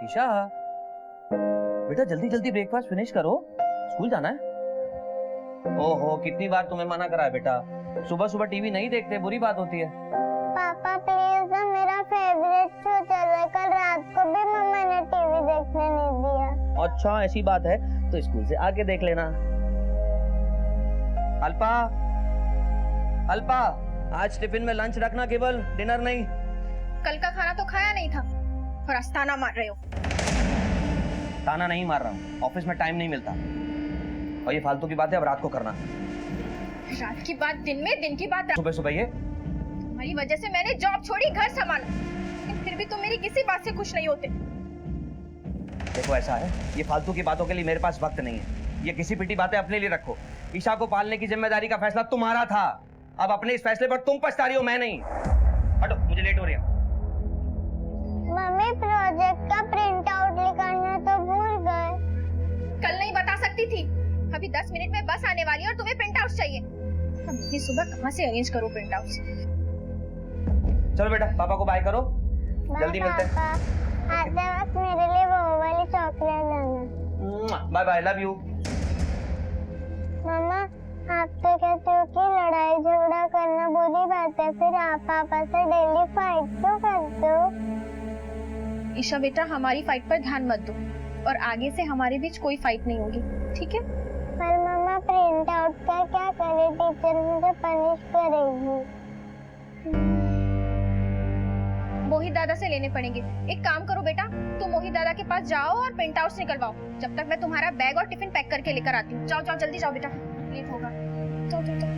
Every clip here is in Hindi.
ईशा, बेटा जल्दी जल्दी ब्रेकफास्ट फिनिश करो, स्कूल जाना है। ओहो, कितनी बार तुम्हें मना करा है बेटा, सुबह सुबह टीवी नहीं देखते, बुरी बात होती है। पापा प्लीज ना, मेरा फेवरेट शो चल रहा है, कल रात को भी मम्मा ने टीवी देखने नहीं दिया। अच्छा ऐसी बात है तो स्कूल से आके देख लेना। अल्पा, अल्पा, आज टिफिन में लंच रखना, केवल डिनर नहीं। कल का खाना तो खाया नहीं था और आज ताना मार रहे हो। ताना नहीं मार रहा हूँ, ऑफिस में टाइम नहीं मिलता और ये फालतू की बातें अब रात को करना। रात की बात दिन में, दिन की बात रात। सुबह सुबह ये तुम्हारी वजह से मैंने जॉब छोड़ी, घर संभाला, लेकिन फिर भी तुम मेरी किसी बात से खुश नहीं होते। देखो ऐसा है, ये फालतू की बातों के लिए मेरे पास वक्त नहीं है। ये किसी पिटी बातें अपने लिए रखो। ईशा को पालने की जिम्मेदारी का फैसला तुम्हारा था, अब अपने इस फैसले पर तुम पछता रही हो, मैं नहीं। हटो, मुझे लेट हो रही है। मम्मी प्रोजेक्ट का प्रिंट आउट निकालना तो भूल गए। कल नहीं बता सकती थी, अभी 10 मिनट में बस आने वाली है और तुम्हें प्रिंट आउट चाहिए। अब इतनी सुबह कहाँ से अरेंज करो प्रिंट आउट? चलो बेटा, पापा को बाय करो, जल्दी मिलते हैं। आते वक्त मेरे लिए वो वाली चॉकलेट लाना। Bye bye, love you. मम्मा, आप तो कहते हो कि लड़ाई झगड़ा करना बुरी बात है, फिर आप पापा से डेली फाइट क्यों करते हो? ईशा बेटा, हमारी फाइट पर ध्यान मत दो और आगे से हमारे बीच कोई फाइट नहीं होगी, ठीक है? पर मम्मा प्रिंट आउट का क्या करे, टीचर मुझे पनिश करेगी। मोहित दादा से लेने पड़ेंगे। एक काम करो बेटा, तुम मोहित दादा के पास जाओ और प्रिंट आउट्स निकलवाओ, जब तक मैं तुम्हारा बैग और टिफिन पैक करके लेकर आती हूँ। जाओ जाओ, जल्दी जाओ बेटा, लेट होगा। जाओ जाओ जाओ।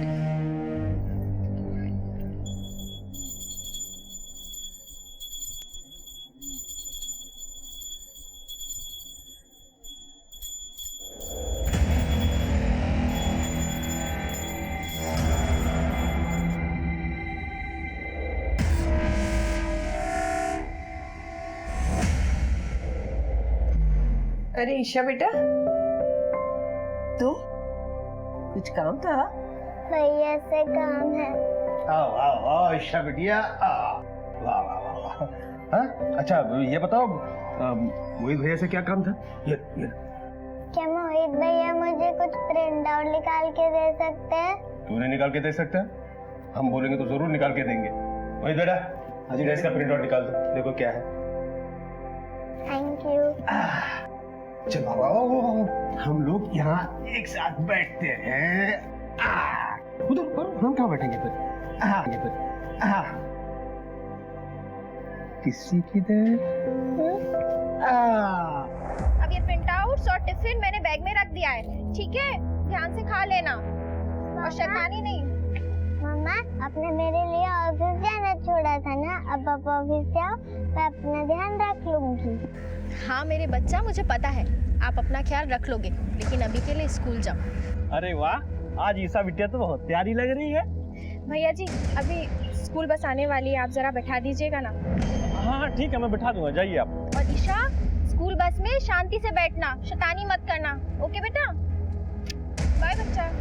अरे ईशा बेटा, तुम कुछ काम था? भैया से काम है। आओ आओ आओ ईशा बिटिया, वाह वाह वाह वाह। हाँ? अच्छा ये बताओ, मोहित भैया से क्या काम था? ये क्या मोहित भैया मुझे कुछ प्रिंट आउट निकाल के दे सकते हैं? क्यों नहीं निकाल के दे सकते? हम बोलेंगे तो जरूर निकाल के देंगे। मोहित बेटा, आज ड्रेस का प्रिंट आउट निकाल दो, देखो क्या है। Thank you. चलो आओ, हम लोग यहाँ एक साथ बैठते हैं। उधर हम कहाँ बैठेंगे फिर? किसी की अब ये प्रिंट आउट्स और टिफिन मैंने बैग में रख दिया है, ठीक है? ध्यान से खा लेना और शैतानी नहीं। मम्मा, आपने मेरे लिए ऑफिस जाना छोड़ा था ना, अब आप ऑफिस जाओ, मैं अपना ध्यान रख लूंगी। हाँ मेरे बच्चा, मुझे पता है आप अपना ख्याल रख लोगे, लेकिन अभी के लिए स्कूल जाओ। अरे वाह, आज ईशा बिटिया तो बहुत प्यारी लग रही है। भैया जी, अभी स्कूल बस आने वाली है, आप जरा बैठा दीजिएगा ना। हाँ ठीक है, मैं बैठा दूंगा, जाइए आप। और ईशा, स्कूल बस में शांति से बैठना, शैतानी मत करना, ओके बेटा? बाय बच्चा।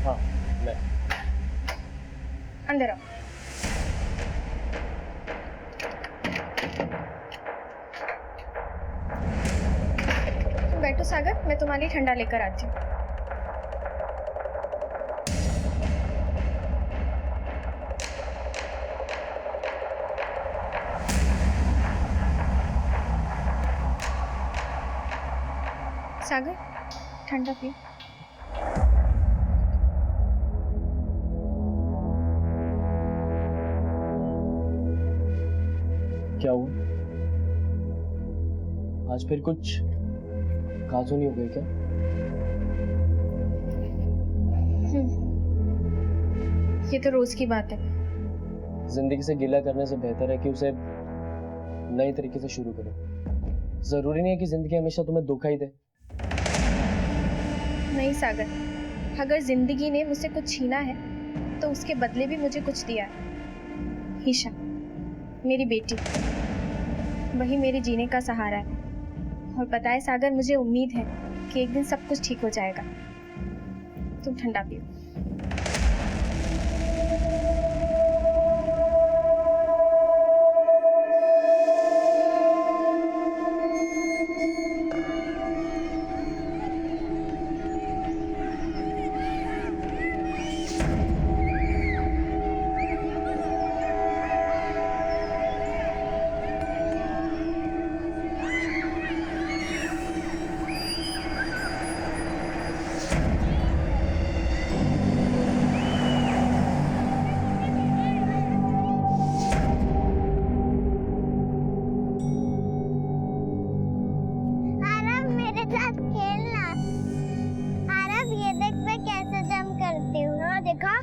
हाँ मैं अंदर आओ। तुम बैठो सागर, मैं तुम्हारे लिए ठंडा लेकर आती हूँ। सागर, ठंडा पियो। क्या हुआ? आज फिर कुछ काजू नहीं हो गई क्या? ये तो रोज की बात है। जिंदगी से गिला करने से बेहतर है कि उसे नए तरीके से शुरू करो। जरूरी नहीं है कि जिंदगी हमेशा तुम्हें धोखा ही दे। नहीं सागर, अगर जिंदगी ने मुझसे कुछ छीना है तो उसके बदले भी मुझे कुछ दिया है। ईशा, मेरी बेटी, वही मेरे जीने का सहारा है। और पता है सागर, मुझे उम्मीद है कि एक दिन सब कुछ ठीक हो जाएगा। तुम ठंडा पियो। आरव मेरे साथ खेलना। आरव ये देख मैं कैसे जंप करती हूँ। हाँ देखा,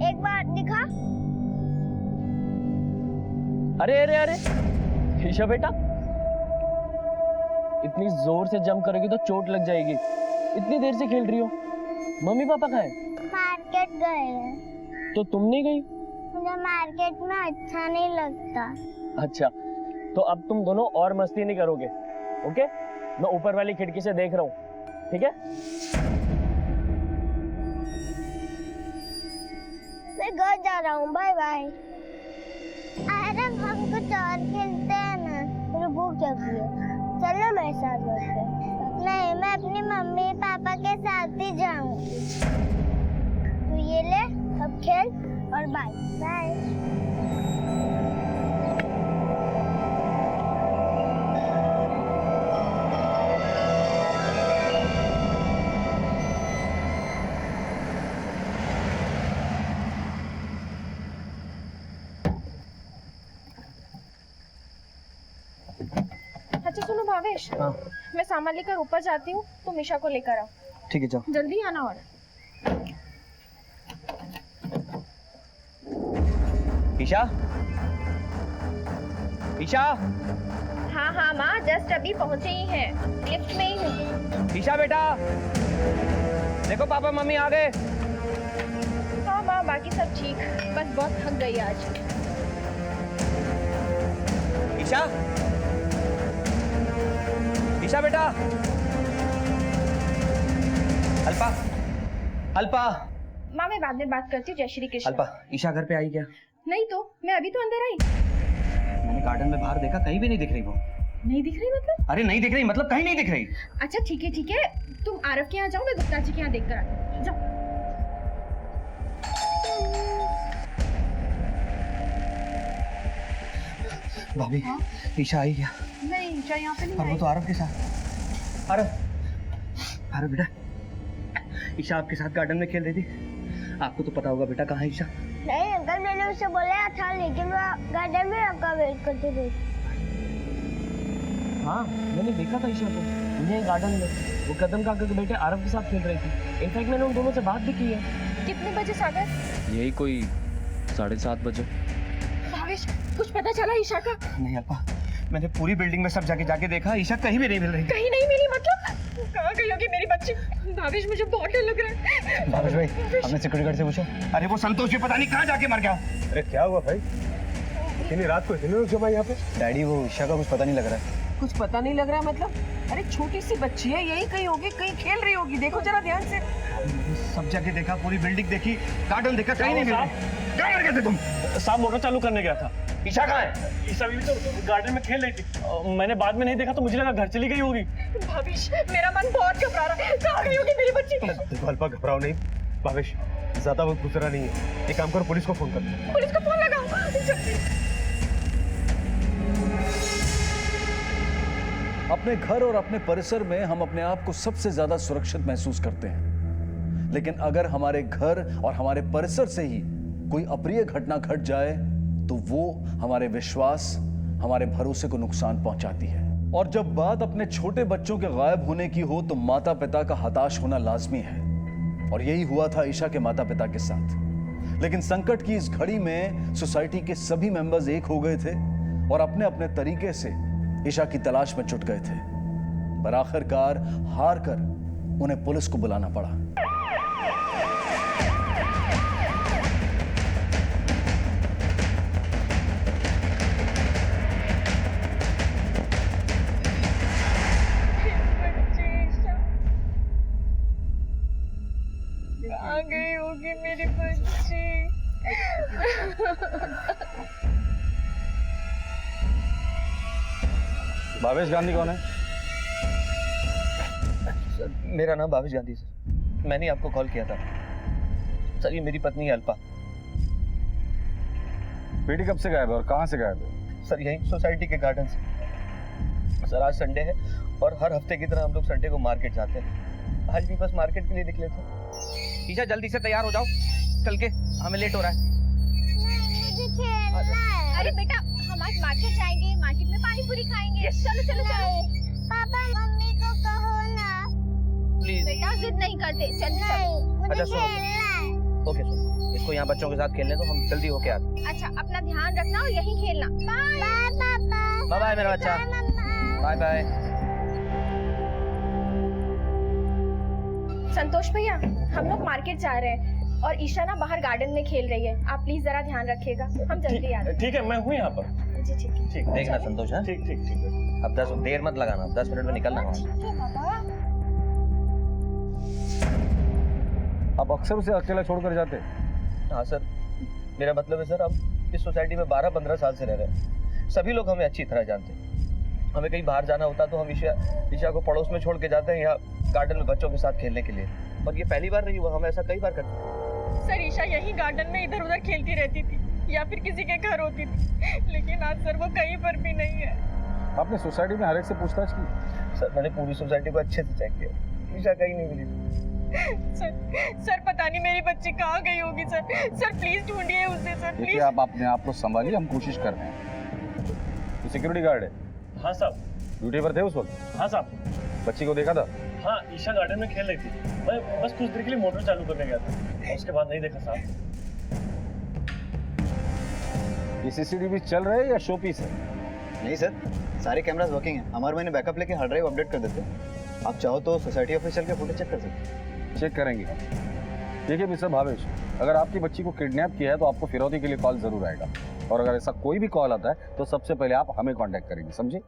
एक बार दिखा। अरे अरे अरे ईशा बेटा, इतनी जोर से जंप करोगी तो चोट लग जाएगी। इतनी देर से खेल रही हो। मम्मी पापा कहाँ हैं? मार्केट गए हैं। तो तुम नहीं गई? मुझे मार्केट में अच्छा नहीं लगता। अच्छा, तो अब तुम दोनों और मस्ती नहीं करोगे, ओके? मैं ऊपर वाली खिड़की से देख रहा हूँ, ठीक है? मैं घर जा रहा हूँ, बाय बाय। अरे हम कुछ और खेलते हैं ना। मुझे भूख लगी है, चलो मेरे साथ बैठते। नहीं, मैं अपनी मम्मी पापा के साथ ही जाऊंगी। तू ये ले, अब खेल और बाय बाय। अच्छा सुनो भावेश, हाँ मैं सामान लेकर ऊपर जाती हूँ, तुम ईशा को लेकर आओ। ठीक है, जाओ। जल्दी आना। और ईशा, ईशा, हाँ हाँ माँ, जस्ट अभी पहुँचे ही हैं, लिफ्ट में ही हूँ। ईशा बेटा, देखो पापा मम्मी आ गए। हाँ माँ, बाकी सब ठीक, बस बहुत थक गई आज। ईशा, ईशा बेटा, अल्पा, अल्पा, माँ मैं बाद में बात करती हूँ। जय श्री कृष्ण। अल्पा, ईशा घर पे आई क्या? नहीं तो, मैं अभी तो अंदर आई। मैंने गार्डन में बाहर देखा, कहीं भी नहीं दिख रही वो। नहीं दिख रही मतलब? अरे नहीं दिख रही मतलब कहीं नहीं दिख रही। अच्छा ठीक है, तुम आरव के यहाँ जाओ, मैं गुप्ता जी के यहाँ देख कर आती हूँ। जाओ। भाभी, ईशा आई क्या? नहीं, ईशा यहाँ पे नहीं पर वो आई। तो आरव के साथ। आरव, आरव बेटा, ईशा आपके साथ गार्डन में खेल रही थी। आपको तो पता होगा बेटा कहाँ है ईशा। नहीं अंकल, मैंने उसे बोला था, लेकिन वो गार्डन में आपका वेट करती थी। हाँ, मैंने देखा था ईशा को उन्हें गार्डन में। वो कदम काका के बेटे आरव के साथ खेल रही थी। इनफैक्ट मैंने उन दोनों से बात भी की है। कितने बजे सागर? यही कोई 7:30 बजे। भावेश, कुछ पता चला ईशा का? नहीं अल्पा, मैंने पूरी बिल्डिंग में सब जाके देखा, ईशा कहीं भी नहीं मिल रही। कहीं नहीं मिली मतलब? कहाँ गई होगी मेरी बच्ची? भावेश मुझे बहुत डर लग रहा है। भावेश भाई, आपने सिक्योरिटी गार्ड से पूछा? अरे वो संतोष भी पता नहीं कहाँ जाके मर गया। अरे क्या हुआ भाई? इतनी रात को इतने लोग जमा यहाँ पे? डैडी वो ईशा का कुछ पता नहीं लग रहा है। कुछ पता नहीं लग रहा मतलब? अरे छोटी सी बच्ची है, यही कहीं होगी, कहीं खेल रही होगी। देखो जरा ध्यान से। सब जगह देखा, पूरी बिल्डिंग देखी, गार्डन देखा, कहीं नहीं मिल रही। क्या कर गए थे तुम? साहब मोटर चालू करने गया था। ईशा कहाँ है? ईशा भी तो गार्डन में खेल रही थी। मैंने बाद में नहीं देखा तो मुझे लगा घर चली गई होगी। भावेश, मेरा मन बहुत घबरा रहा है। कहाँ गई होगी मेरी बच्ची? देखो अल्पा, घबराओ नहीं। भावेश, ज्यादा वक्त गुजरा नहीं है। एक काम करो, पुलिस को फोन कर। पुलिस को फोन लगाओ जल्दी। अपने घर और अपने परिसर में हम अपने आप को सबसे ज्यादा सुरक्षित महसूस करते हैं, लेकिन अगर हमारे घर और हमारे परिसर से ही कोई अप्रिय घटना घट जाए तो वो हमारे विश्वास, हमारे भरोसे को नुकसान पहुंचाती है। और जब बात अपने छोटे बच्चों के गायब होने की हो तो माता पिता का हताश होना लाजमी है, और यही हुआ था ईशा के माता पिता के साथ। लेकिन संकट की इस घड़ी में सोसाइटी के सभी मेंबर्स एक हो गए थे और अपने अपने तरीके से ईशा की तलाश में जुट गए थे, पर आखिरकार हार कर उन्हें पुलिस को बुलाना पड़ा। आ गई होगी मेरी बच्ची। भावेश गांधी कौन है? सर मेरा नाम भावेश गांधी सर, मैंने आपको कॉल किया था। सर ये मेरी पत्नी है अल्पा। बेटी कब से गायब है और कहाँ से गायब है? सर यहीं सोसाइटी के गार्डन से। सर आज संडे है और हर हफ्ते की तरह हम लोग संडे को मार्केट जाते हैं। आज भी बस मार्केट के लिए निकले थे। ईशा जल्दी से तैयार हो जाओ, चल के हमें लेट हो रहा है। नहीं, मुझे खेलना है। अरे बेटा हम आज मार्केट जाएंगे, मार्केट में पानी पूरी खाएंगे। चलो चलो चलो। पापा मम्मी को कहो ना। प्लीज बेटा जिद नहीं करते, जल्दी चलो। नहीं, मुझे अच्छा, सुनो। खेलना है। ओके सुनो, इसको यहाँ बच्चों के साथ खेलने दो, हम जल्दी होके आते हैं। अच्छा अपना ध्यान रखना और यहीं खेलना। बाय। बाय पापा। बाय बाय मेरा बच्चा। बाय मम्मा। Bye bye. संतोष भैया हम लोग मार्केट जा रहे हैं और ईशा ना बाहर गार्डन में खेल रही है, आप प्लीज जरा ध्यान रखिएगा। हम जल्दी आ रहे ठीक है, मैं हूँ यहाँ पर। हैं। जी ठीक है। ठीक देखना संतोष है, ठीक ठीक ठीक है। अब 10 देर मत लगाना, 10 मिनट में निकलना वहाँ से। ठीक है बाबा। आप अक्सर उसे अकेला छोड़कर जाते? हाँ सर, मेरा मतलब है सर हम इस सोसाइटी में 12-15 साल से रह रहे हैं। सभी लोग हमें अच्छी तरह जानते हैं। हमें कहीं बाहर जाना होता तो हम ईशा को पड़ोस में छोड़ के जाते हैं, यहाँ गार्डन में बच्चों के साथ खेलने के लिए। और ये पहली बार नहीं हुआ, हम ऐसा कई बार कर चुके हैं। सर ईशा यही गार्डन में इधर उधर खेलती रहती थी या फिर किसी के घर होती थी, लेकिन आज सर वो कहीं पर भी नहीं है। आपने सोसाइटी में हर एक से पूछताछ की? सर मैंने पूरी सोसाइटी को अच्छे से चेक किया, ईशा कहीं नहीं मिली। सर पता नहीं मेरी बच्ची कहाँ गई होगी। सर प्लीज ढूंढिए उसे सर देखिए प्लीज। आप अपने आप को संभालिए, हम कोशिश कर रहे हैं। तो सिक्योरिटी गार्ड है? हाँ साहब। ड्यूटी पर थे उस वक्त? हाँ साहब। बच्ची को देखा था? हाँ ईशा गार्डन में खेल रही थी, मैं बस कुछ देर के लिए मोटर चालू करने गया था, उसके बाद नहीं देखा साहब। ये सीसीटीवी चल रहा है या शो पीस है? नहीं सर, सारे कैमरास वर्किंग हैं। हमारे मैंने बैकअप लेके हार्ड ड्राइव अपडेट कर देते हैं। आप चाहो तो सोसाइटी ऑफिशियल के फुटेज चेक कर सकते हैं। चेक करेंगे। देखिए मिस्टर भावेश, अगर आपकी बच्ची को किडनैप किया है तो आपको फिरौती के लिए कॉल जरूर आएगा, और अगर ऐसा कोई भी कॉल आता है तो सबसे पहले आप हमें कांटेक्ट करेंगे, समझे?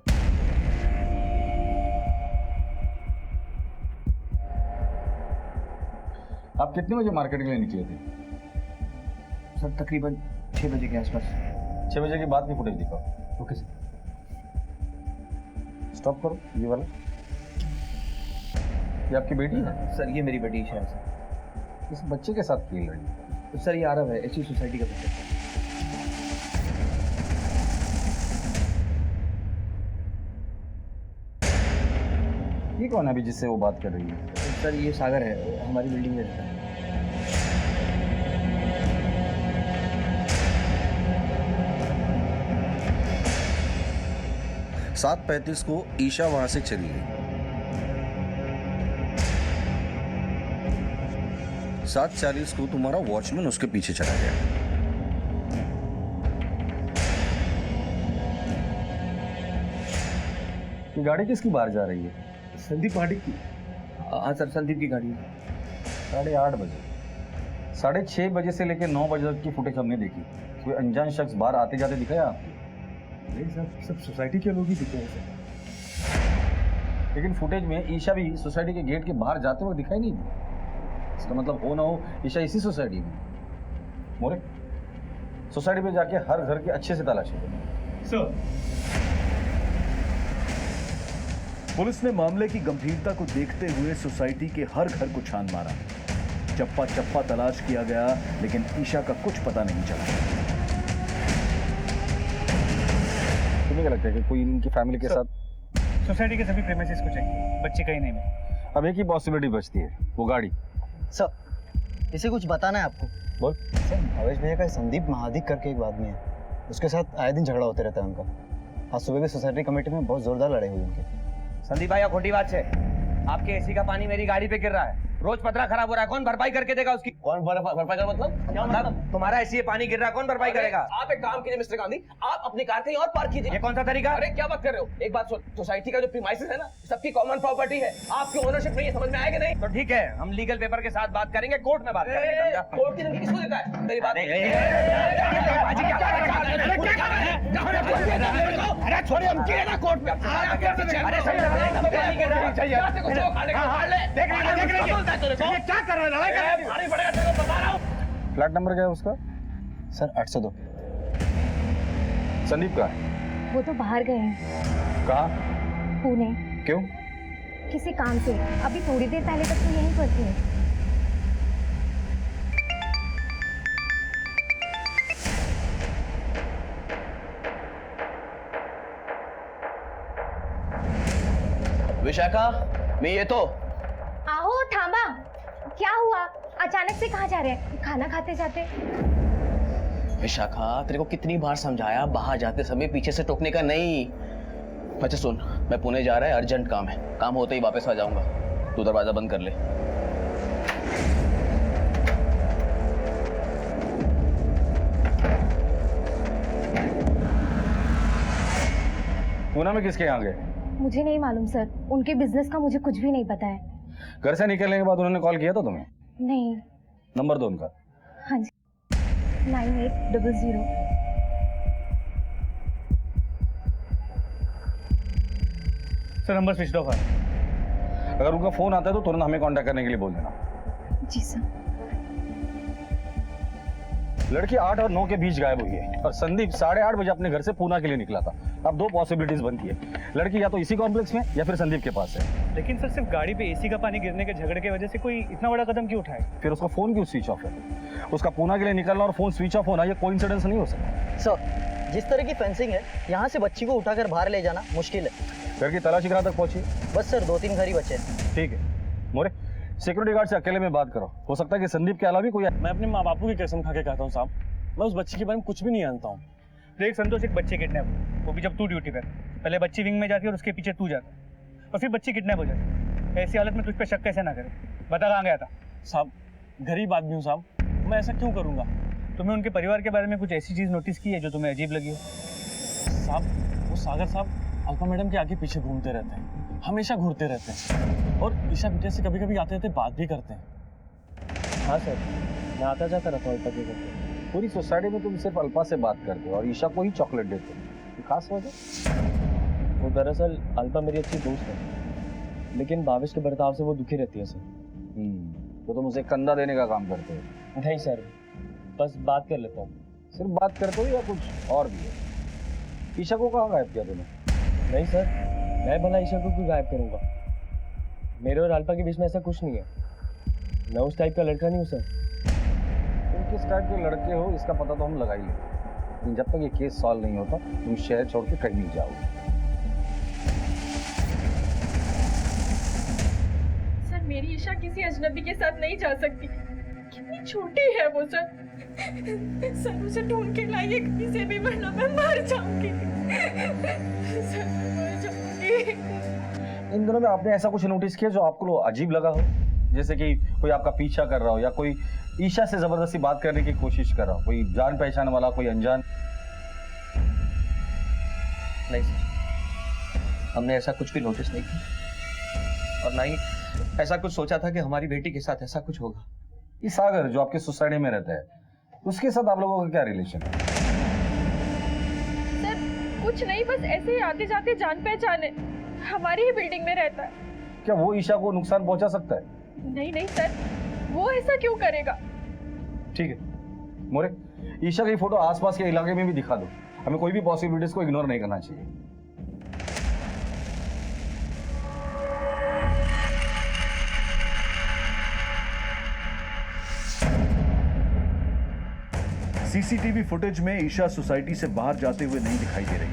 आप कितने बजे मार्केट के लिए निकले थे? सर तकरीबन 6 बजे के आसपास। 6 बजे के बाद की फुटेज दिखाओ। Okay sir. स्टॉप करो ये वाला। ये आपकी बेटी है? सर ये मेरी बेटी ईशा है सर। इस बच्चे के साथ खेल रही है? सर ये आरव है, इसी सोसाइटी का बच्चा है। ये कौन है अभी जिससे वो बात कर रही है? सर ये सागर है, हमारी बिल्डिंग में रहता है। 7:35 को ईशा वहां से चली गई। 7:40 को तुम्हारा वॉचमैन उसके पीछे चला गया। ये गाड़ी किसकी बाहर जा रही है? संदीप माडिक की। हाँ सर संदीप की गाड़ी है। 8:30 बजे, 6:30 बजे से लेकर 9 बजे तक की फुटेज हमने देखी। कोई अनजान शख्स बाहर आते जाते दिखाया आपको? नहीं सर, सब सोसाइटी के लोग ही दिखे हैं सर। लेकिन फुटेज में ईशा भी सोसाइटी के गेट के बाहर जाते हुए दिखाई नहीं दी। इसका मतलब हो ना हो ईशा इसी सोसाइटी में। मोरे, सोसाइटी में जाके हर घर की अच्छे से तलाशी करो। सर पुलिस ने मामले की गंभीरता को देखते हुए सोसाइटी के हर घर को छान मारा। चप्पा चप्पा तलाश किया गया, लेकिन ईशा का कुछ पता नहीं चला। तुम्हें क्या लगता है कि कोई इनकी फैमिली के साथ? सोसाइटी के सभी प्रेमिसेस को चाहिए, बच्चे कहीं नहीं मिले। अब एक ही पॉसिबिलिटी बचती है, वो गाड़ी। सर, इसे कुछ बताना है आपको। बोल। सर, भावेश भैया का संदीप महादिक करके एक आदमी है, उसके साथ आए दिन झगड़ा होते रहता है उनका। आज सुबह भी सोसाइटी कमेटी में बहुत जोरदार लड़ाई हुई उनके। संदीप भाई खोटी बात है, आपके एसी का पानी मेरी गाड़ी पे गिर रहा है, रोज पतरा खराब हो रहा है, कौन भरपाई करके देगा उसकी? कौन भरपाई कर मतलब क्या मतलब? तुम्हारा एसी पानी गिर रहा है, कौन भरपाई करेगा? आप एक काम कीजिए मिस्टर गांधी, आप अपनी कार कहीं और पार्क कीजिए। ये कौन सा तरीका? अरे क्या बात कर रहे हो? एक बात सुन, सोसाइटी का जो प्रीमाइसेस है ना, सबकी कॉमन प्रॉपर्टी है, आपकी ओनरशिप नहीं है, समझ में आएगा नहीं? तो ठीक है, हम लीगल पेपर के साथ बात करेंगे, कोर्ट में बात करेंगे, समझा? कोर्ट की धमकी किसको देता है? मेरी बात अरे छोड़िए, हम गिरे ना कोर्ट में। क्या कर रहे हैं, लड़ाई कर रहे हैं? फ्लैट नंबर क्या है उसका? सर 802। संदीप का है? वो तो बाहर गए हैं, कहाँ? पुणे, क्यों? किसी काम से। अभी थोड़ी देर पहले तक तो यहीं पर थे। विशाखा, मैं ये तो आहो, थांबा। क्या हुआ? अचानक से कहाँ जा रहे हैं? खाना खाते जाते? विशाखा, तेरे को कितनी बार समझाया, बाहर जाते समय पीछे से टोकने का नहीं। अच्छा सुन, मैं पुणे जा रहा है, अर्जेंट काम है, काम होते ही वापस आ जाऊंगा, तू दरवाजा बंद कर ले। पूना में किसके यहाँ गए? मुझे नहीं मालूम सर, उनके बिजनेस का मुझे कुछ भी नहीं पता है। घर से निकलने के बाद उन्होंने कॉल किया था तुम्हें? नहीं। नंबर दो उनका। हाँ जी, 9800। सर नंबर स्विच ऑफ है। अगर उनका फोन आता है तो तुरंत हमें कांटेक्ट करने के लिए बोल देना। जी सर। लड़की 8 और 9 के बीच गायब हुई है और संदीप 8:30 बजे अपने घर से पूना के लिए निकला था। अब दो पॉसिबिलिटीज बनती है, लड़की या तो इसी कॉम्प्लेक्स में या फिर संदीप के पास है। लेकिन सर सिर्फ गाड़ी पे एसी का पानी गिरने के झगड़े की वजह से कोई इतना बड़ा कदम क्यों उठाए? फिर उसका फोन क्यों स्विच ऑफ है? उसका पूना के लिए निकलना और फोन स्विच ऑफ होना ये कोइंसिडेंस नहीं हो सकता। सर, जिस तरह की फेंसिंग है, यहाँ से बच्ची को उठाकर बाहर ले जाना मुश्किल है। घर की तलाशी कहाँ तक पहुंची? बस सर 2-3 घर ही बचे हैं। ठीक है मोरे, सिक्योरिटी गार्ड से अकेले में बात करो, हो सकता है कि संदीप के अलावा भी कोई। मैं अपने माँ बापू की कसम खा के कहता हूँ साहब, मैं उस बच्ची के बारे में कुछ भी नहीं जानता हूँ। देख संतोष, एक बच्चे किडनैप, वो भी जब तू ड्यूटी पर। पहले बच्ची विंग में जाती है और उसके पीछे तू जाता और फिर बच्ची किडनैप हो जाती। ऐसी हालत में तुझ पे शक कैसे ना करे? बता कहाँ गया था? साहब गरीब आदमी हूँ साहब, मैं ऐसा क्यों करूँगा? तुम्हें उनके परिवार के बारे में कुछ ऐसी चीज़ नोटिस की है जो तुम्हें अजीब लगी हो? साहब वो सागर साहब अल्पा मैडम के आगे पीछे घूमते रहते हैं, हमेशा घूरते रहते हैं और ईशा बेटे से कभी कभी आते रहते बात भी करते हैं। हाँ सर, मैं आता जाता रहता हूँ अल्पा के घर। पूरी सोसाइटी में तुम सिर्फ अल्पा से बात करते हो और ईशा को ही चॉकलेट देते हो, खास वजह? वो दरअसल अल्पा मेरी अच्छी दोस्त है, लेकिन भावेश के बर्ताव से वो दुखी रहती है सर। तो तुम उसे कंधा देने का काम करते हो? नहीं सर, बस बात कर लेता हूँ। सिर्फ बात करते हो या कुछ और भी है? ईशा को कहाँ गायब किया तुमने? नहीं सर, मैं भला ईशा को क्यों गायब करूँगा? मेरे और अल्पा के बीच में ऐसा कुछ नहीं है, मैं उस टाइप का लड़का नहीं हूँ सर। तुम किस टाइप के लड़के हो इसका पता तो हम लगा ही लेंगे, लेकिन जब तक ये केस सॉल्व नहीं होता तुम शहर छोड़ के कहीं नहीं जाओगे। सर मेरी ईशा किसी अजनबी के साथ नहीं जा सकती, कितनी छोटी है वो सर। सर उसे ढूंढ के लाइए कहीं से भी, वरना मैं मर जाऊंगी। सर मैं मर जाऊंगी। इन दिनों में आपने ऐसा कुछ नोटिस किया जो आपको अजीब लगा हो? जैसे कि कोई आपका पीछा कर रहा हो या कोई ईशा से जबरदस्ती बात करने की कोशिश कर रहा हो, कोई जान पहचान वाला, कोई अनजान? नहीं सर, हमने ऐसा कुछ भी नोटिस नहीं किया और ना ही ऐसा कुछ सोचा था कि हमारी बेटी के साथ ऐसा कुछ होगा। ये सागर जो आपके सोसाइटी में रहता है, उसके साथ आप लोगों का क्या रिलेशन है? सर कुछ नहीं, बस ऐसे ही आते जाते जान पहचान है, हमारी ही बिल्डिंग में रहता है। क्या वो ईशा को नुकसान पहुंचा सकता है? नहीं नहीं सर, वो ऐसा क्यों करेगा? ठीक है मोरे, ईशा की फोटो आसपास के इलाके में भी दिखा दो, हमें कोई भी पॉसिबिलिटीज को इग्नोर नहीं करना चाहिए। सीसीटीवी फुटेज में ईशा सोसाइटी से बाहर जाते हुए नहीं दिखाई दे रही,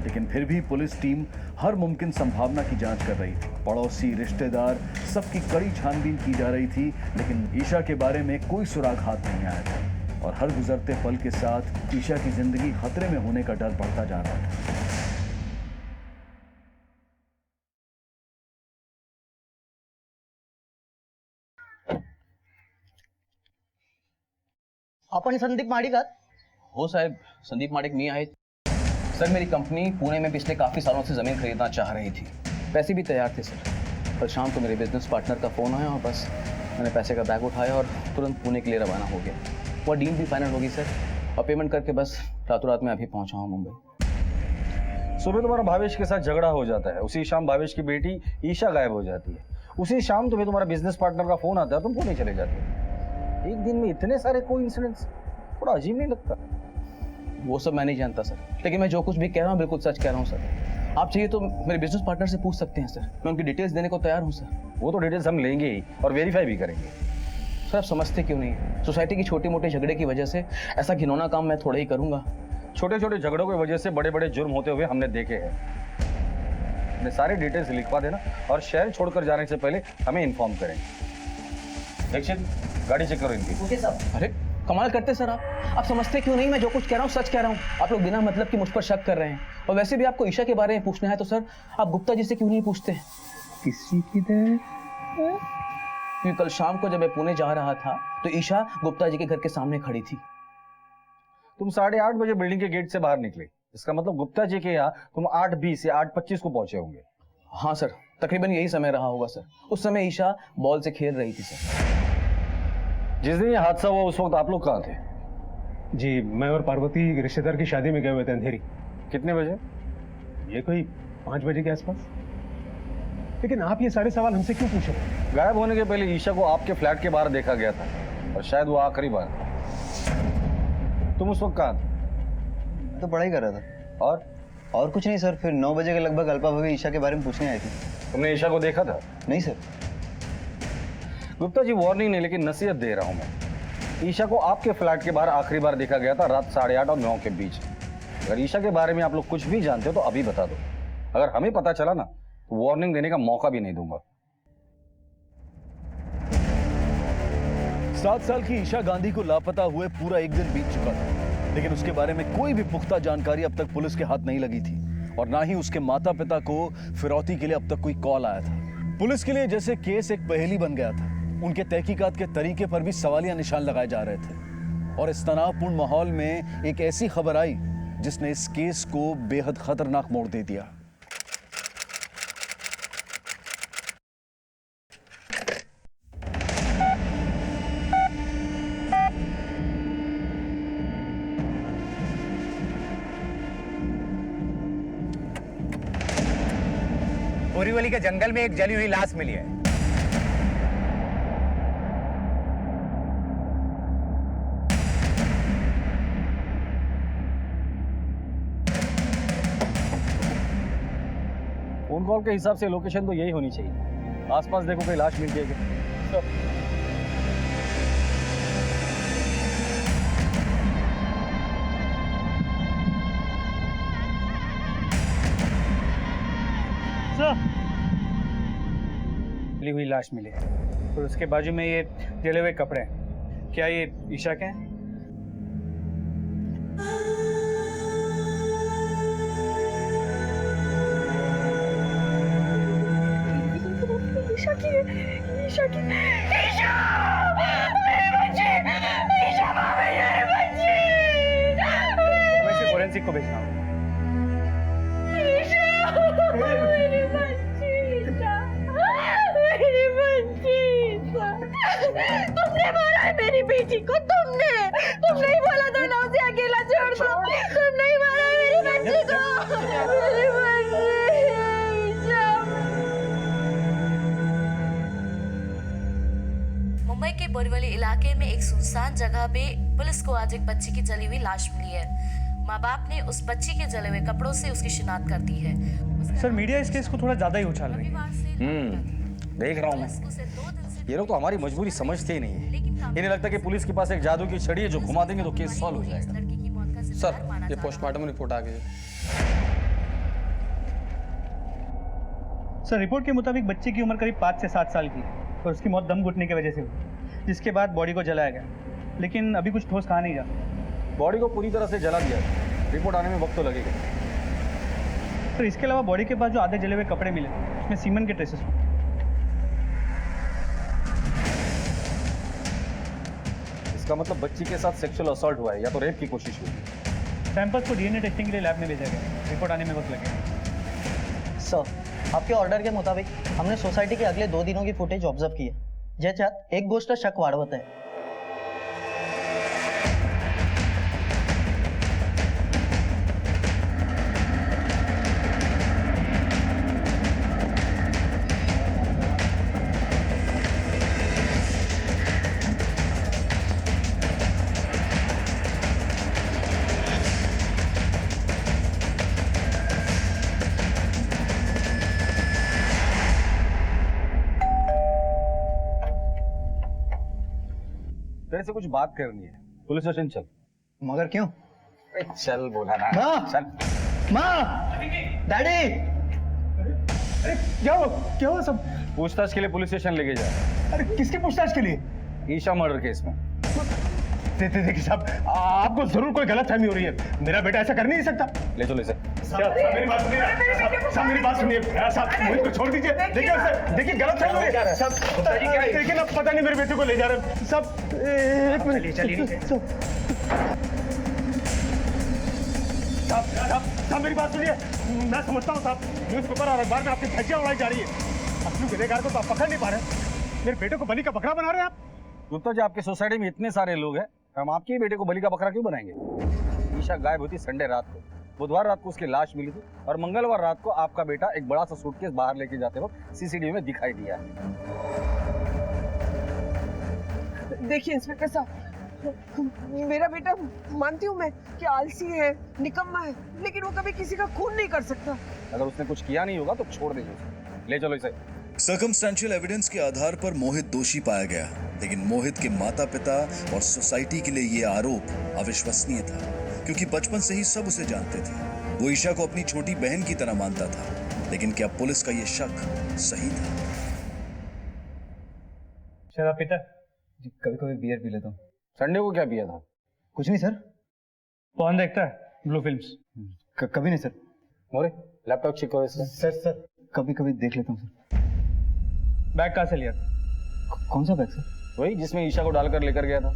लेकिन फिर भी पुलिस टीम हर मुमकिन संभावना की जांच कर रही थी। पड़ोसी, रिश्तेदार, सबकी कड़ी छानबीन की जा रही थी, लेकिन ईशा के बारे में कोई सुराग हाथ नहीं आया था और हर गुजरते पल के साथ ईशा की जिंदगी खतरे में होने का डर बढ़ता जा रहा था। आपण संदीप माडिकात? हो साहब, संदीप माडिक नहीं आए। सर मेरी कंपनी पुणे में पिछले काफ़ी सालों से ज़मीन खरीदना चाह रही थी, पैसे भी तैयार थे सर। कल शाम को मेरे बिजनेस पार्टनर का फ़ोन आया और बस मैंने पैसे का बैग उठाया और तुरंत पुणे के लिए रवाना हो गया। वो डील भी फाइनल होगी सर, और पेमेंट करके बस रातों रात में अभी पहुंचा हूँ मुंबई। सुबह तुम्हारा भावेश के साथ झगड़ा हो जाता है, उसी शाम भावेश की बेटी ईशा गायब हो जाती है, उसी शाम तुम्हें तुम्हारा बिजनेस पार्टनर का फोन आता है, तुम पुणे चले जाते हो। एक दिन में इतने सारे कोइंसिडेंस, थोड़ा अजीब नहीं लगता? वो सब मैं नहीं जानता सर, लेकिन मैं जो कुछ भी कह रहा हूँ बिल्कुल सच कह रहा हूँ सर। आप चाहिए तो मेरे बिजनेस पार्टनर से पूछ सकते हैं सर, मैं उनकी डिटेल्स देने को तैयार हूँ सर। वो तो डिटेल्स हम लेंगे ही और वेरीफाई भी करेंगे। सर आप समझते क्यों नहीं? सोसाइटी की छोटी मोटी झगड़े की वजह से ऐसा घिनौना काम मैं थोड़ा ही करूँगा। छोटे छोटे झगड़ों की वजह से बड़े बड़े जुर्म होते हुए हमने देखे हैं। अपने सारे डिटेल्स लिखवा देना और शहर छोड़कर जाने से पहले हमें इन्फॉर्म करें। दीक्षित, गाड़ी चेक करो इनकी। ओके साहब। अरे कमाल करते सर आप समझते क्यों नहीं? मैं जो कुछ कह रहा हूँ सच कह रहा हूँ। आप लोग बिना मतलब कि मुझ पर शक कर रहे हैं, और वैसे भी आपको ईशा के बारे में पूछना है तो सर आप गुप्ता जी से क्यों नहीं पूछते? किसी की क्योंकि कल शाम को जब मैं पुणे जा रहा था तो ईशा गुप्ता जी के घर के सामने खड़ी थी। तुम 8:30 बजे बिल्डिंग के गेट से बाहर निकले, इसका मतलब गुप्ता जी के यहाँ तुम 8:20 या 8:25 को पहुंचे होंगे। हाँ सर, तकरीबन यही समय रहा होगा सर। उस समय ईशा बॉल से खेल रही थी सर। जिस दिन ये हादसा हुआ उस वक्त आप लोग कहाँ थे? जी मैं और पार्वती रिश्तेदार की शादी में गए हुए थे अंधेरी। कितने बजे? ये कोई 5 बजे के आसपास। लेकिन आप ये सारे सवाल हमसे क्यों पूछ रहे हैं? गायब होने के पहले ईशा को आपके फ्लैट के बाहर देखा गया था और शायद वो आखिरी बार था। तुम उस वक्त कहाँ थे? तो पढ़ाई कर रहा था। और कुछ नहीं सर। फिर 9 बजे के लगभग अल्पा भाभी ईशा के बारे में पूछने आई थी। तुमने ईशा को देखा था? नहीं सर। गुप्ता जी वार्निंग नहीं लेकिन नसीहत दे रहा हूं मैं। ईशा को आपके फ्लैट के बाहर आखिरी बार देखा गया था रात 8:30 और 9 के बीच। अगर ईशा के बारे में आप लोग कुछ भी जानते हो तो अभी बता दो। अगर हमें पता चला ना तो वार्निंग देने का मौका भी नहीं दूंगा। 7 साल की ईशा गांधी को लापता हुए पूरा एक दिन बीत चुका था, लेकिन उसके बारे में कोई भी पुख्ता जानकारी अब तक पुलिस के हाथ नहीं लगी थी, और ना ही उसके माता पिता को फिरौती के लिए अब तक कोई कॉल आया था। पुलिस के लिए जैसे केस एक पहेली बन गया था। उनके तहकीकात के तरीके पर भी सवालिया निशान लगाए जा रहे थे, और इस तनावपूर्ण माहौल में एक ऐसी खबर आई जिसने इस केस को बेहद खतरनाक मोड़ दे दिया। बोरीवली के जंगल में एक जली हुई लाश मिली है। फोन कॉल के हिसाब से लोकेशन तो यही होनी चाहिए। आसपास देखो कोई लाश मिल जाएगी। जली हुई लाश मिली है और उसके बाजू में ये जले हुए कपड़े हैं। क्या ये ईशा के हैं? ईशा की ईशा की ईशा मेरी बच्ची ईशा भाभी मेरी बच्ची मैं इसे फोरेंसिक को भेजना हूँ। ईशा मेरी बच्ची ईशा मेरी बच्ची ईशा तुमने मारा है मेरी बेटी को। तुमने ही बोला था ना उसे अकेला छोड़ दो। तुमने ही मारा है मेरी बच्ची को। मेरी बच्ची ईशा। मुंबई के बोरीवली इलाके में एक सुनसान जगह पे पुलिस को आज एक बच्ची की जली हुई लाश मिली है। माँ बाप ने उस बच्ची के जले हुए कपड़ों से उसकी शिनाख्त कर दी है। सर मीडिया इस केस को थोड़ा ज्यादा ही उछाल रही है। देख रहा हूँ मैं। ये लोग तो हमारी मजबूरी समझते ही नहीं है। इन्हें लगता है कि पुलिस के पास एक जादू की छड़ी है जो घुमा देंगे तो केस सॉल्व हो जाएगा। सर ये पोस्टमार्टम रिपोर्ट आ गई है। सर रिपोर्ट के मुताबिक बच्चे की उम्र करीब 5 से 7 साल की है और उसकी मौत दम घुटने की वजह से हुई, जिसके बाद बॉडी को जलाया गया, लेकिन अभी कुछ ठोस कहा नहीं जा। बॉडी को पूरी तरह से जला दिया, रिपोर्ट आने में वक्त तो लगेगा। सर इसके अलावा बॉडी के पास जो आधे जले हुए कपड़े मिले उसमें सीमन के ट्रेसेस हुए। इसका मतलब बच्ची के साथ सेक्सुअल असॉल्ट हुआ है या तो रेप की कोशिश हुई है। सैंपल्स को डीएनए टेस्टिंग के लिए लैब में भेजा गया, रिपोर्ट आने में वक्त लगेगा। सर आपके ऑर्डर के मुताबिक हमने सोसाइटी के अगले 2 दिनों की फुटेज ऑब्जर्व की है, ज्याच्यात एक गोष्ट शक वाढवत आहे। तेरे से कुछ बात करनी है, पुलिस स्टेशन चल। मगर क्यों? चल बोला ना। माँ! चल। माँ! डैडी! अरे क्या हुआ सब? पूछताछ के लिए पुलिस स्टेशन लेके जा। अरे किसकी पूछताछ के लिए? ईशा मर्डर केस में। देखिए साहब, आपको जरूर कोई गलतफहमी हो रही है। मेरा बेटा ऐसा कर नहीं सकता। ले चलो इसे। मेरी बात सुनिए साहब, मेरी बात सुनिए साहब, मोहित को छोड़ दीजिए। देखिए गलतफहमी हो रही है साहब, लेकिन अब पता नहीं मेरे बेटे को ले जा रहे हैं साहब। एक मिनट चलिए साहब, मेरी बात सुनिए। मैं समझता हूँ साहब, न्यूज़पेपर और अखबार में आपकी धज्जियां उड़ाई जा रही है। अपने गुनहगार को तो आप पकड़ नहीं पा रहे। मेरे बेटे को बलि का बकरा बना रहे हैं आप। गुप्ता जी, आपके सोसाइटी में इतने सारे लोग हैं, हम आपके ही बेटे को बलि का बकरा क्यों बनाएंगे? ईशा गायब हुई थी संडे रात को, बुधवार रात को उसकी लाश मिली थी और मंगलवार रात को आपका बेटा एक बड़ा सा सूटकेस बाहर लेके जाते वक्त सीसीटीवी में दिखाई दिया है। देखिए इंस्पेक्टर साहब, मेरा बेटा मानती हूँ मैं कि आलसी है, निकम्मा है, लेकिन वो कभी किसी का खून नहीं कर सकता। अगर उसने कुछ किया नहीं होगा तो छोड़ दीजिए उसे। ले चलो इसे। सर्कमस्टेंशियल एविडेंस के आधार पर मोहित दोषी पाया गया, लेकिन मोहित के माता पिता और सोसाइटी के लिए ये आरोप अविश्वसनीय था, क्योंकि बचपन से ही सब उसे जानते थे। वो ईशा को अपनी छोटी बहन की तरह मानता था, लेकिन क्या पुलिस का ये शक सही था? शराब पीता? कभी कभी बियर पी लेता हूँ। संडे को क्या पिया था? कुछ नहीं सर। कौन देखता है ब्लू फिल्म्स? कभी नहीं सर। मोरे लैपटॉप चेक करो इसका। सर कभी कभी देख लेता हूँ सर। बैग कहाँ से लिया? कौन सा बैग सर? वही जिसमें ईशा को डालकर लेकर गया था।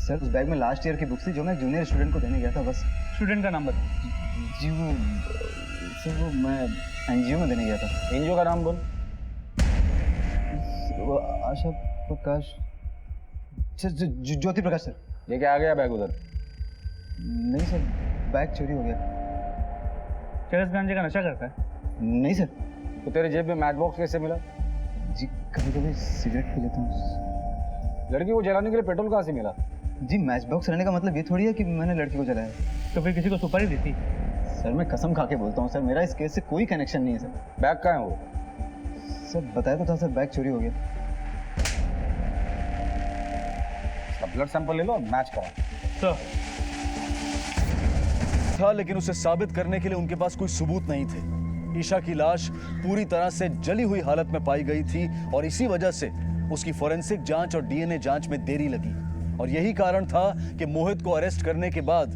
सर उस बैग में लास्ट ईयर की बुक्स थी जो मैं जूनियर स्टूडेंट को देने गया था बस। स्टूडेंट का नाम बता। जी वो सर वो मैं एनजीओ में देने गया था। एनजीओ का नाम बोल। वो आशा प्रकाश सर, ज्योति प्रकाश सर। लेके आ गया बैग उधर? नहीं सर, बैग चोरी हो गया। चरस गांजे का नशा करता है? नहीं सर। तो तेरे जेब में मैच बॉक्स कैसे मिला? जी कभी कभी सिगरेट पी लेता हूँ। लड़की को जलाने के लिए पेट्रोल कहाँ से मिला? जी मैच बॉक्स रहने का मतलब ये थोड़ी है कि मैंने लड़की को जलाया। तो फिर किसी को सुपारी देती? सर मैं कसम खा के बोलता हूँ सर, मेरा इस केस से कोई कनेक्शन नहीं है सर। बैग कहाँ है वो? सर बताया तो था सर, बैग चोरी हो गया। ब्लड सैंपल ले लो और मैच करा। सर था, लेकिन उसे साबित करने के लिए उनके पास कोई सबूत नहीं थे। ईशा की लाश पूरी तरह से जली हुई हालत में पाई गई थी और इसी वजह से उसकी फोरेंसिक जांच और डीएनए जांच में देरी लगी। और यही कारण था कि मोहित को अरेस्ट करने के बाद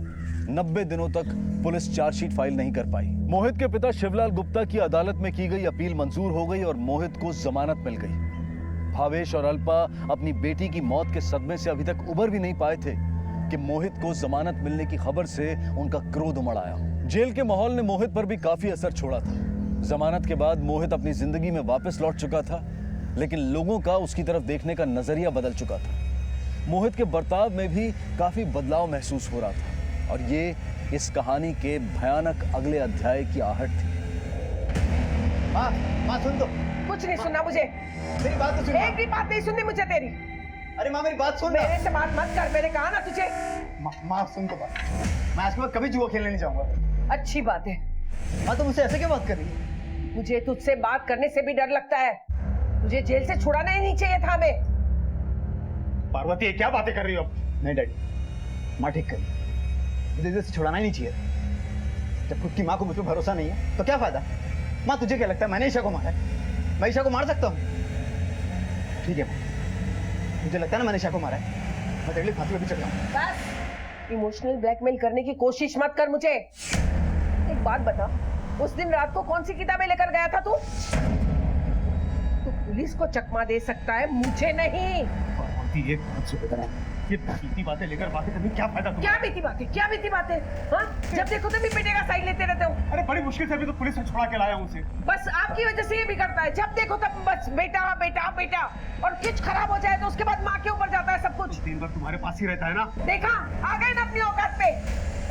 90 दिनों तक पुलिस चार्जशीट फाइल नहीं कर पाई। मोहित के पिता शिवलाल गुप्ता की अदालत में की गई अपील मंजूर हो गई और मोहित को जमानत मिल गई। भावेश और अल्पा अपनी बेटी की मौत के सदमे से अभी तक उबर भी नहीं पाए थे कि मोहित को जमानत मिलने की खबर से उनका क्रोध उमड़ आया। जेल के माहौल ने मोहित पर भी काफी असर छोड़ा था। जमानत के बाद मोहित अपनी जिंदगी में वापस लौट चुका था, लेकिन लोगों का उसकी तरफ देखने का नजरिया बदल चुका था। मोहित के बर्ताव में भी काफी बदलाव महसूस हो रहा था और ये इस कहानी के भयानक अगले अध्याय की आहट थी। माँ सुन तो। कुछ नहीं सुनना मुझे। मेरी बात तो सुन। एक भी बात नहीं सुननी मुझे तेरी। अरे माँ मेरी बात सुन। मेरे से बात मत कर, मैंने कहा ना तुझे। माँ सुन तो बात। मैं आज के बाद कभी जुआ खेलने नहीं जाऊंगा। अच्छी बात है। माँ तो मुझसे ऐसे क्यों बात कर रही है? मुझे तुझसे बात करने से भी डर लगता है। तुझे जेल से छुड़ाना ही नहीं चाहिए था हमें। पार्वती ये क्या बातें कर रही हो? नहीं डैडी, माँ ठीक करी। मुझे जेल से छुड़ाना ही नहीं चाहिए। जब खुद की माँ को मुझ पर भरोसा नहीं है तो क्या फायदा? माँ तुझे क्या लगता है मैंने ईशा को मारा है? मैं ईशा को मार सकता हूँ? ठीक है माँ, मुझे लगता है ना मैंने ईशा को मारा है, मैं तेरे लिए फांसी पे भी चढ़ जाऊंगा। बस इमोशनल ब्लैकमेल करने की कोशिश मत कर मुझे। एक बात बता, उस दिन रात को कौन सी किताबें लेकर गया था तू? तू पुलिस को चकमा दे सकता है, मुझे नहीं। ये बात से बता, ये बीती बातें लेकर बातें करने क्या फायदा तुम्हें? क्या बीती बातें हाँ? जब देखो तभी बेटे का साइड लेते रहते हो। अरे बड़ी मुश्किल से अभी तो पुलिस ने छुड़ा के लाया हूँ उसे। बस आपकी वजह से ये बिगड़ता है, जब देखो तब बस बेटा बेटा बेटा, और कुछ खराब हो जाए तो उसके बाद माँ के ऊपर जाता है सब कुछ। दिन भर तुम्हारे पास ही रहता है ना। देखा, आ गए ना अपनी औकात पे।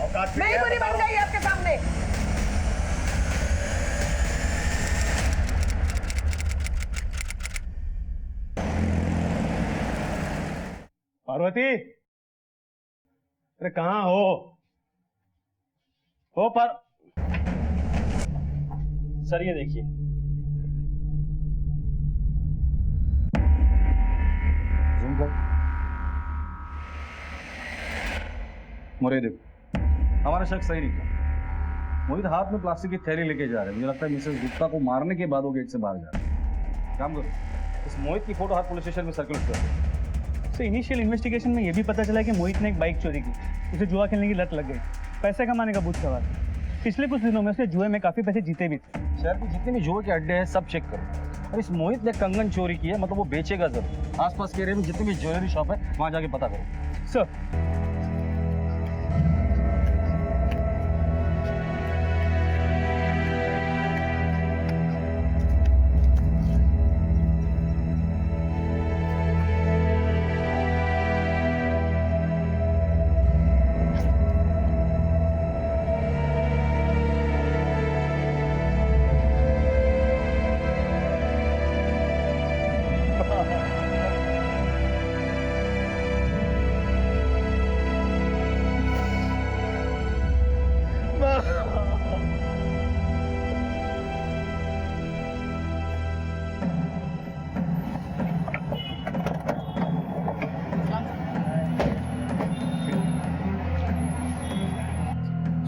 औकात पे मैं ही बुरी बन गई आपके सामने। पार्वती, अरे कहाँ हो पर सर ये देखिए, जूम कर। मोरे देखो, हमारा शक सही निकला। मोहित हाथ में प्लास्टिक की थैली लेके जा रहे हैं। मुझे लगता है मिसेस गुप्ता को मारने के बाद वो गेट से बाहर जा रहे हैं। काम करो, इस मोहित की फोटो हर पुलिस स्टेशन में सर्कुलेट कर दो। तो इनिशियल इन्वेस्टिगेशन में ये भी पता चला कि मोहित ने एक बाइक चोरी की, उसे जुआ खेलने की लत लग गई, पैसे कमाने का भूत सवार। पिछले कुछ दिनों में उसने जुए में काफी पैसे जीते भी थे। शहर के जितने भी जुए के अड्डे हैं सब चेक करो। और इस मोहित ने कंगन चोरी की है, मतलब वो बेचेगा जरूर। आसपास के एरिया में जितने भी ज्वेलरी शॉप है वहां जाके पता करो। सर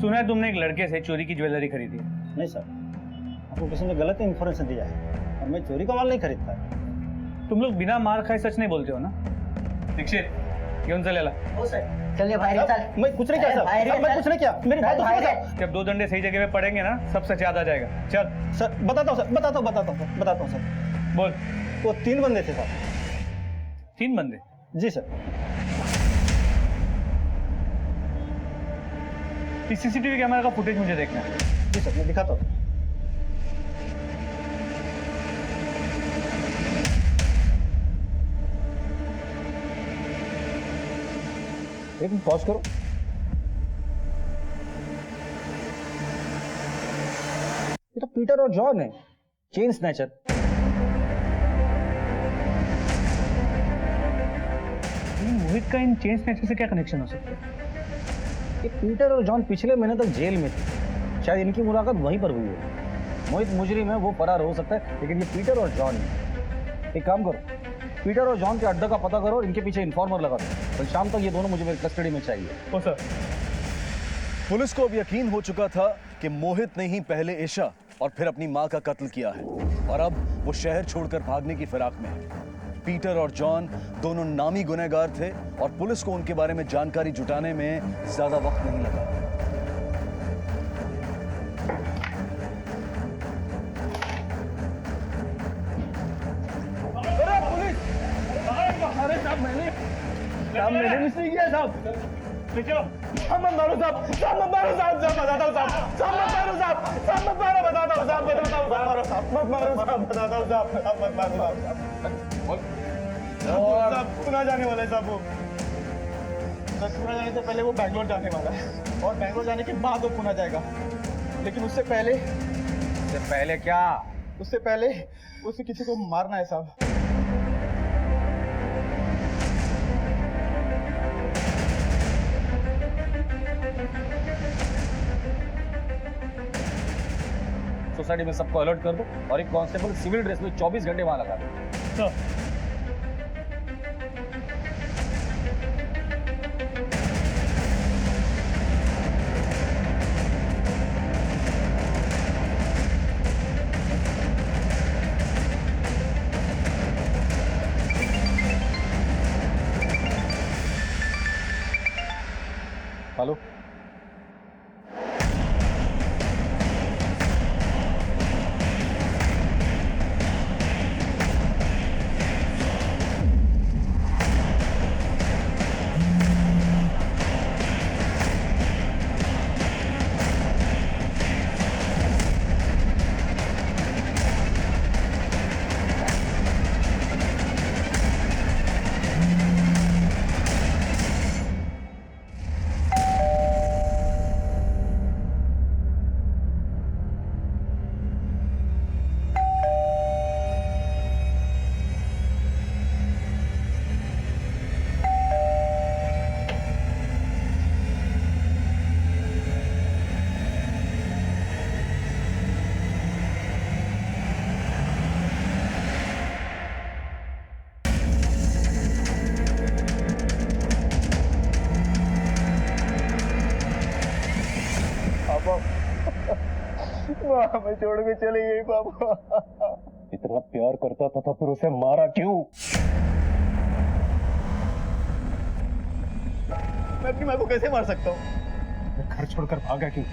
सुना है तुमने एक लड़के से चोरी की ज्वेलरी खरीदी? नहीं सर, आपको किसी ने गलत इन्फॉर्मेशन दिया है और मैं चोरी का माल नहीं खरीदता। तुम लोग बिना मार खाए सच नहीं बोलते हो ना? दीक्षित, क्यों से ले ला। चलिए भाई चल। मैं कुछ नहीं किया सर, मैं कुछ नहीं किया। मेरी बात सुनो। जब दो डंडे सही जगह पे पड़ेंगे ना, सब सच याद आ जाएगा। चल सर बताता हूँ सर। बोल। वो 3 बंदे थे सर। 3 बंदे? जी सर। सीसीटीवी कैमरा का फुटेज मुझे देखना है। जी सर, मैं दिखाता हूँ। एक मिनट पॉज करो। ये तो पीटर और जॉन है, चेन स्नैचर। मोहित का इन चेन स्नैचर से क्या कनेक्शन हो सकता है? ये पीटर और जॉन पिछले महीने तक जेल में थे, शायद इनकी मुलाकात वहीं पर हुई है। मोहित मुजरिम है, वो फरार हो सकता है, लेकिन ये पीटर और जॉन है। एक काम करो, पीटर और जॉन के अड्डे का पता करो, इनके पीछे इन्फॉर्मर लगा दो। कल शाम तक ये दोनों मुझे मेरी कस्टडी में चाहिए। ओ सर। पुलिस को अब यकीन हो चुका था कि मोहित ने ही पहले ईशा और फिर अपनी मां का कत्ल किया है, और अब वो शहर छोड़कर भागने की फिराक में है। पीटर और जॉन दोनों नामी गुनहगार थे और पुलिस को उनके बारे में जानकारी जुटाने में ज्यादा वक्त नहीं लगा। अरे पुलिस! अरे साहब मैंने मिस्टेक किया साहब। चलो हम मत मारो साहब, मत मारो साहब, बताता हूँ साहब, मत मारो साहब, मत मारो, बताता हूँ साहब, मत मारो साहब, बताता हूँ साहब, मत मारो साहब, पुणे जाने वाला है साहब। वो पुणे जाने से पहले वो बैंगलोर जाने वाला है, और बैंगलोर जाने के बाद वो पुणे जाएगा। लेकिन उससे पहले क्या? उससे पहले उसे किसी को मारना है साहब। सोसाइटी में सबको अलर्ट कर दो और एक कांस्टेबल सिविल ड्रेस में 24 घंटे वहां लगा दो। हेलो, हमें छोड़ के चली गई पापा। इतना प्यार करता था तो फिर उसे मारा क्यों? मैं अपनी माँ को कैसे मार सकता हूँ? घर छोड़कर भागा क्यों?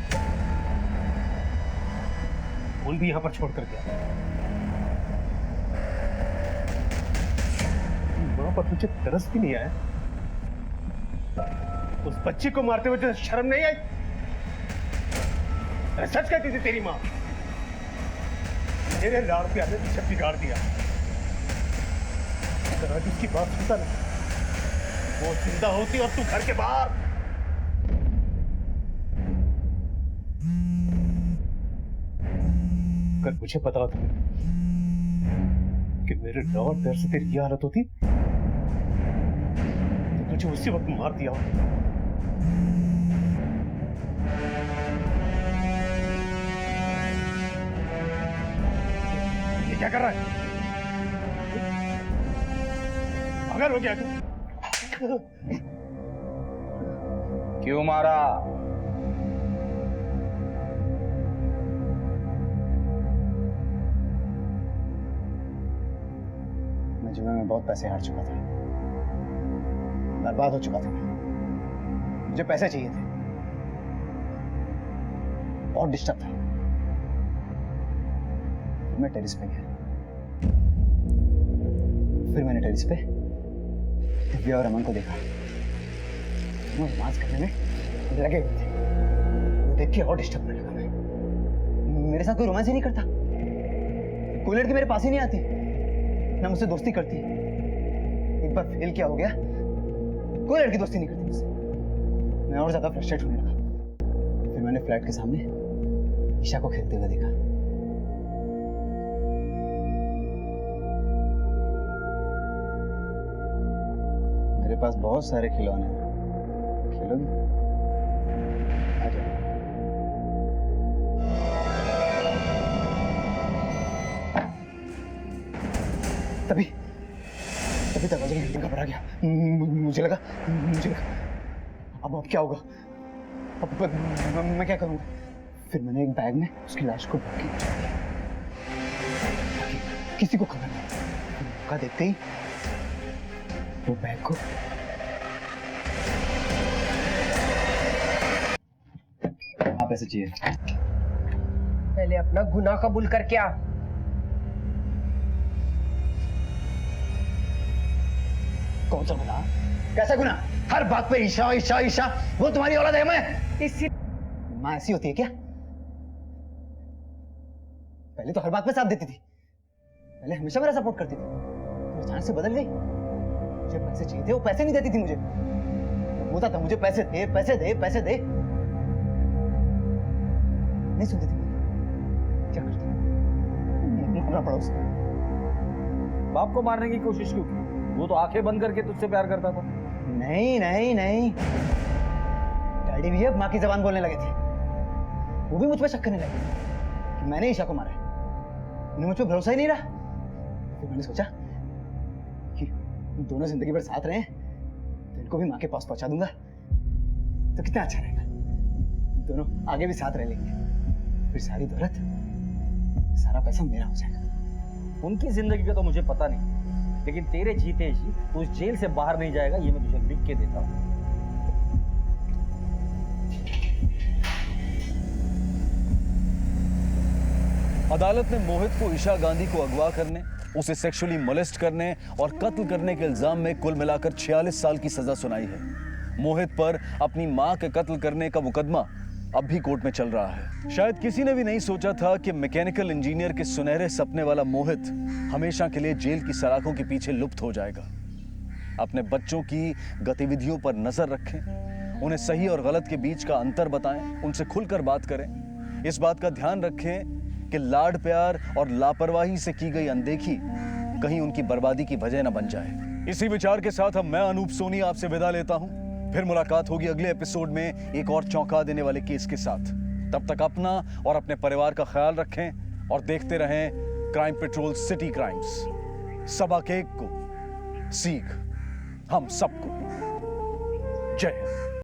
कौन भी यहाँ पर छोड़कर गया? माँ पर तुझे तरस भी नहीं आया? उस बच्ची को मारते हुए तुझे शर्म नहीं आई? सच कहती थी तेरी माँ, मेरे लाड़ पे आने सब बिगाड़ दिया। अगर आज उसकी बात सुनता ना, वो जिंदा होती और तू घर के बाहर। अगर मुझे पता होता कि मेरे लाड़ पैर से तेरी ये हालत होती तो तुझे उसी वक्त मार दिया होता। क्या कर रहा है? पागल हो गया तू? क्यों मारा? मैं जुए में बहुत पैसे हार चुका था, बर्बाद हो चुका था। मुझे पैसे चाहिए थे, बहुत डिस्टर्ब था। मैं टेरिस पे गया, फिर मैंने टेरिस पे दिव्या और अमन को देखा। वो रोमांस करने में लगे हुए थे। वो देख के और डिस्टर्ब होने लगा। मैं मेरे साथ कोई रोमांस ही नहीं करता, कोई लड़की मेरे पास ही नहीं आती, ना मुझसे दोस्ती करती। एक बार फेल क्या हो गया, कोई लड़की दोस्ती नहीं करती मुझसे। मैं और ज्यादा फ्रस्ट्रेट होने लगा। फिर मैंने फ्लैट के सामने ईशा को खेलते हुए देखा। मेरे पास बहुत सारे खिलौने हैं, खेलोगी? आ जाओ। तभी दरवाजे की घंटी घबरा गया। मुझे लगा अब क्या होगा? अब मैं क्या करूंगा? फिर मैंने एक बैग में उसकी लाश को भर के किसी को खबर नहीं। मौका देखते ही वो बैग को आप ऐसे चाहिए। पहले अपना गुनाह कबूल कर क्या? कौन सा गुनाह? कैसा गुनाह? हर बात पे ईशा ईशा ईशा। वो तुम्हारी औलाद है? मैं इसी माँ ऐसी होती है क्या? पहले तो हर बात पे साथ देती थी, पहले हमेशा मेरा सपोर्ट करती थी, तो अचानक से बदल गई। मुझे पैसे चाहिए थे, वो पैसे नहीं देती थी मुझे। बोलता था मुझे पैसे दे पैसे दे पैसे दे, नहीं सुनती थी। क्या करती? मारना पड़ा उसे। बाप को मारने की कोशिश क्यों की? वो तो आंखें बंद करके तुझसे प्यार करता था। नहीं नहीं नहीं, डैडी भी अब माँ की जबान बोलने लगे थे। वो भी मुझ पर शक करने लगे कि मैंने ईशा को मारा है। उन्हें मुझ पर भरोसा ही नहीं रहा। फिर मैंने सोचा कि दोनों जिंदगी भर साथ रहे, तो इनको भी माँ के पास पहुंचा दूंगा तो कितना अच्छा रहेगा। दोनों आगे भी साथ रह लेंगे, फिर सारी दौलत, सारा पैसा मेरा हो जाएगा। उनकी जिंदगी का तो मुझे पता नहीं, लेकिन तेरे जीते जी तू उस जेल से बाहर नहीं जाएगा, ये मैं तुझे लिख के देता हूँ। अदालत ने मोहित को ईशा गांधी को अगवा करने, उसे सेक्सुअली मोलेस्ट करने और कत्ल करने के इल्जाम में कुल मिलाकर 46 साल की सजा सुनाई है। मोहित पर अपनी मां के कत्ल करने का मुकदमा अब भी कोर्ट में चल रहा है। शायद किसी ने भी नहीं सोचा था कि मैकेनिकल इंजीनियर के सुनहरे सपने वाला मोहित हमेशा के लिए जेल की सलाखों के पीछे लुप्त हो जाएगा। अपने बच्चों की गतिविधियों पर नजर रखें, उन्हें सही और गलत के बीच का अंतर बताएं, उनसे खुलकर बात करें। इस बात का ध्यान रखें कि लाड प्यार और लापरवाही से की गई अनदेखी कहीं उनकी बर्बादी की वजह न बन जाए। इसी विचार के साथ अब मैं अनूप सोनी आपसे विदा लेता हूं। फिर मुलाकात होगी अगले एपिसोड में एक और चौंका देने वाले केस के साथ। तब तक अपना और अपने परिवार का ख्याल रखें और देखते रहें क्राइम पेट्रोल सिटी क्राइम्स। सबक एक को सीख हम सबको। जय हिंद।